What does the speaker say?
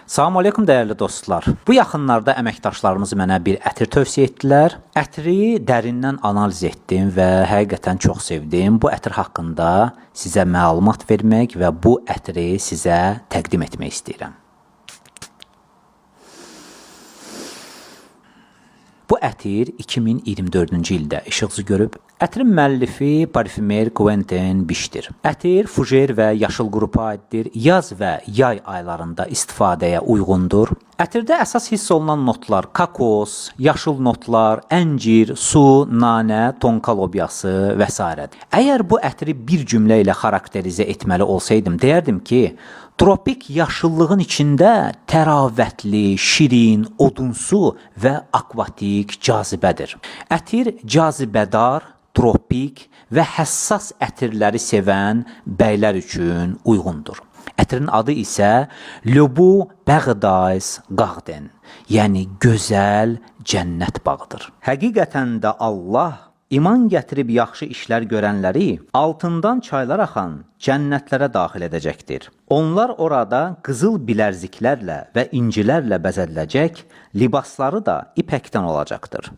Salam aleykum dəyərli dostlar. Bu yaxınlarda əməkdaşlarımız mənə bir ətir tövsiyə etdilər. Ətri dərindən analiz etdim və həqiqətən çox sevdim. Bu ətir haqqında sizə məlumat vermək və bu ətri sizə təqdim etmək istəyirəm. Bu ətir 2024-cü ildə işıqçı görüb. Ətirin müəllifi parfümer Quentin Bişdir. Ətir fujer və yaşıl qrupa aiddir. Yaz və yay aylarında istifadəyə uyğundur. Ətirdə əsas hiss olunan notlar kokos, yaşıl notlar, əncir, su, nanə, tonka lobyası və s. Əgər bu ətiri bir cümlə ilə xarakterizə etməli olsaydım, deyərdim ki, tropik yaşıllığın içində təravətli, şirin, odunsu və akvatik cazibədir. Ətir cazibədar, tropik və həssas ətirləri sevən bəylər üçün uyğundur. Ətirin adı isə Lübu Bəğdays Garden, yəni gözəl cənnət bağıdır. Həqiqətən də Allah İman gətirib yaxşı işlər görənləri altından çaylar axan cənnətlərə daxil edəcəkdir. Onlar orada qızıl bilərziklərlə və incilərlə bəzədiləcək, libasları da ipəkdən olacaqdır.